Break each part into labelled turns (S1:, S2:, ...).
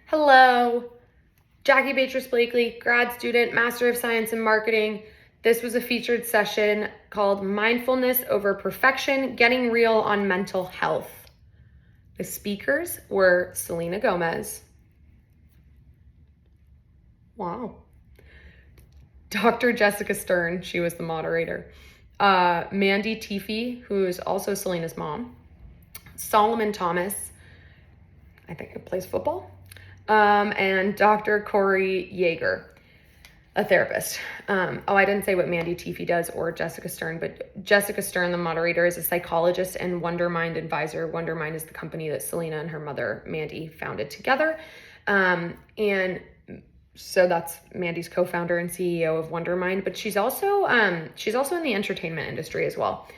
S1: Hello, Jackie Beatrice Blakely, grad student, Master of Science in Marketing. This was a featured session called Mindfulness Over Perfection, Getting Real on Mental Health. The speakers were Selena Gomez. Wow. Dr. Jessica Stern, she was the moderator. Mandy Teefee, who is also Selena's mom. Solomon Thomas, I think he plays football. And Dr. Corey Yeager, a therapist. I didn't say what Mandy Teefee does or Jessica Stern, but Jessica Stern, the moderator, is a psychologist and Wondermind advisor. Wondermind is the company that Selena and her mother, Mandy, founded together. And so that's Mandy's co-founder and CEO of Wondermind, but she's also in the entertainment industry as well.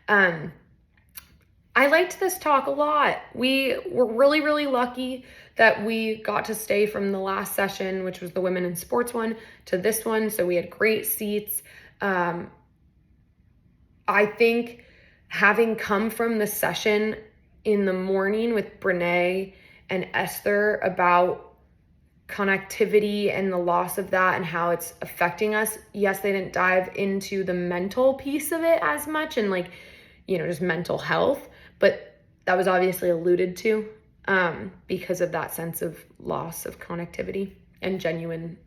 S1: I liked this talk a lot. We were really, really lucky that we got to stay from the last session, which was the women in sports one, to this one. So we had great seats. I think having come from the session in the morning with Brene and Esther about connectivity and the loss of that and how it's affecting us. Yes, they didn't dive into the mental piece of it as much and just mental health, but that was obviously alluded to because of that sense of loss of connectivity and genuine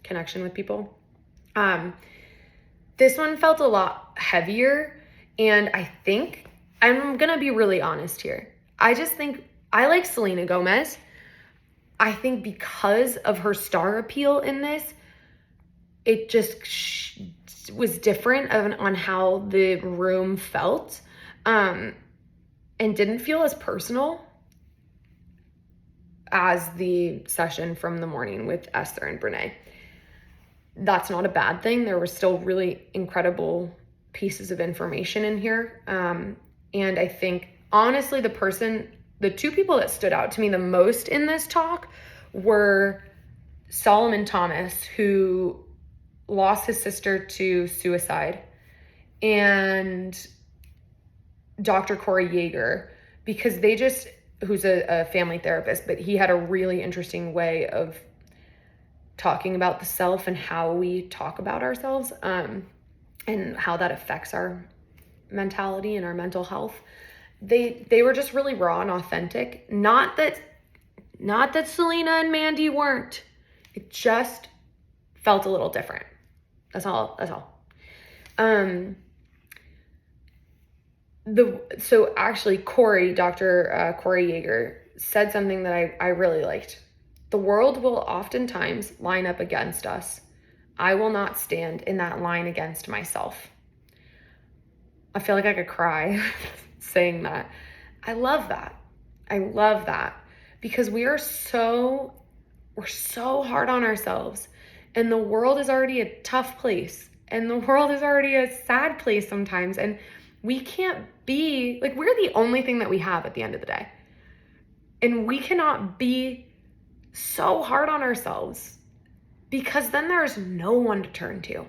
S1: connection with people. This one felt a lot heavier, and I think, I'm gonna be really honest here, I just think I like Selena Gomez. I think because of her star appeal in this, it just was different on how the room felt and didn't feel as personal as the session from the morning with Esther and Brene. That's not a bad thing. There were still really incredible pieces of information in here. And I think, honestly, the two people that stood out to me the most in this talk were Solomon Thomas, who lost his sister to suicide, and Dr. Corey Yeager, because who's a family therapist, but he had a really interesting way of talking about the self and how we talk about ourselves, and how that affects our mentality and our mental health. They were just really raw and authentic. Not that Selena and Mandy weren't. It just felt a little different. That's all. So actually Dr. Corey Yeager said something that I really liked. The world will oftentimes line up against us. I will not stand in that line against myself. I feel like I could cry saying that. I love that because we're so hard on ourselves, and the world is already a tough place, and the world is already a sad place sometimes, and we can't be we're the only thing that we have at the end of the day, and we cannot be so hard on ourselves, because then there's no one to turn to.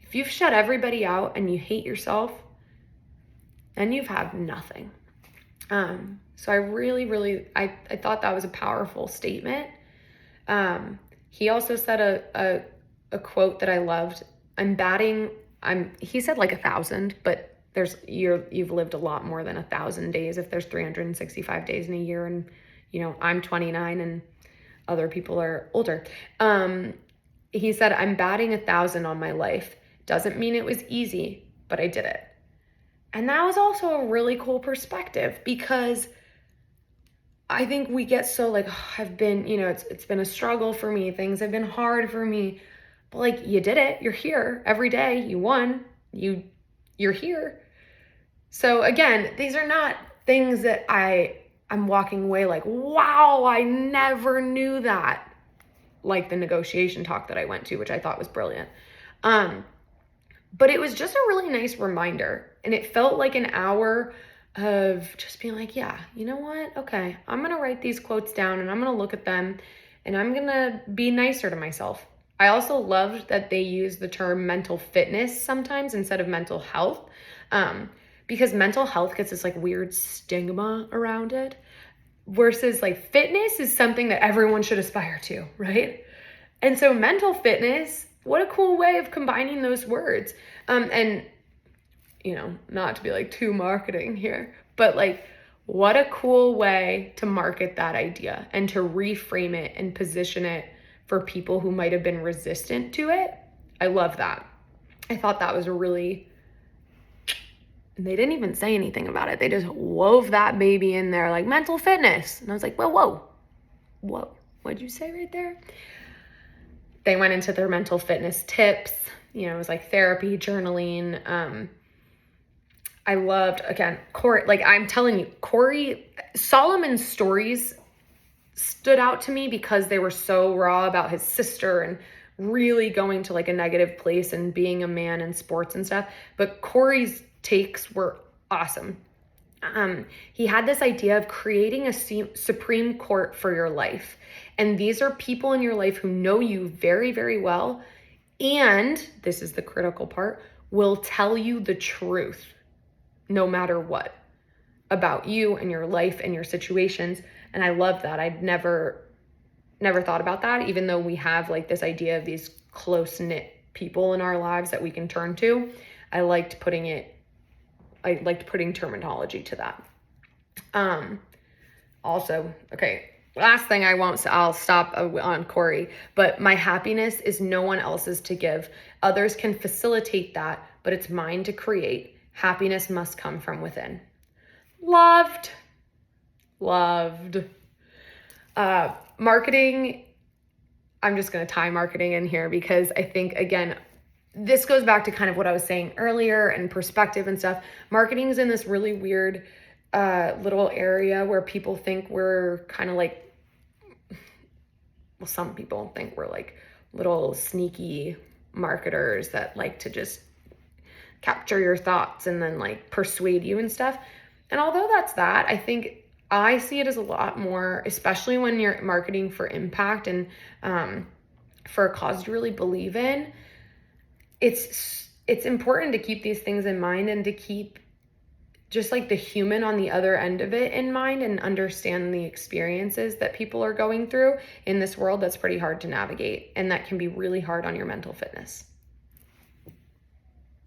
S1: If you've shut everybody out and you hate yourself, then you've had nothing. So I really, I thought that was a powerful statement. He also said a quote that I loved. He said 1,000, but you've lived a lot more than 1,000 days if there's 365 days in a year, and I'm 29 and other people are older. He said, I'm batting 1,000 on my life. Doesn't mean it was easy, but I did it. And that was also a really cool perspective, because I think we get so I've been, it's been a struggle for me. Things have been hard for me, but you did it. You're here every day. You won. You're here. So again, these are not things that I'm walking away wow, I never knew that. Like the negotiation talk that I went to, which I thought was brilliant. But it was just a really nice reminder. And it felt like an hour of just being yeah, you know what? Okay, I'm going to write these quotes down, and I'm going to look at them, and I'm going to be nicer to myself. I also loved that they use the term mental fitness sometimes instead of mental health, because mental health gets this weird stigma around it. versus like fitness is something that everyone should aspire to, right? And so mental fitness, what a cool way of combining those words. And, not to be like too marketing here, but like, what a cool way to market that idea and to reframe it and position it for people who might have been resistant to it. I love that. I thought that was really, they didn't even say anything about it. They just wove that baby in there like mental fitness. And I was like, whoa. What'd you say right there? They went into their mental fitness tips. It was like therapy, journaling. I loved, again, Corey, like I'm telling you, Solomon's stories stood out to me because they were so raw about his sister and really going to like a negative place and being a man in sports and stuff. But Corey's takes were awesome. He had this idea of creating a Supreme Court for your life. And these are people in your life who know you very, very well. And this is the critical part, will tell you the truth no matter what about you and your life and your situations. And I love that. I'd never thought about that, even though we have like this idea of these close-knit people in our lives that we can turn to. I liked putting terminology to that. Also, okay, last thing I'll stop on Corey, but my happiness is no one else's to give. Others can facilitate that, but it's mine to create. Happiness must come from within. Loved. Marketing, I'm just going to tie marketing in here because I think, again, this goes back to kind of what I was saying earlier and perspective and stuff. Marketing is in this really weird little area where people think we're kind of like, well, some people think we're like little sneaky marketers that like to just capture your thoughts and then like persuade you and stuff. And although that's that, I see it as a lot more, especially when you're marketing for impact and for a cause you really believe in. It's important to keep these things in mind and to keep just like the human on the other end of it in mind and understand the experiences that people are going through in this world that's pretty hard to navigate and that can be really hard on your mental fitness.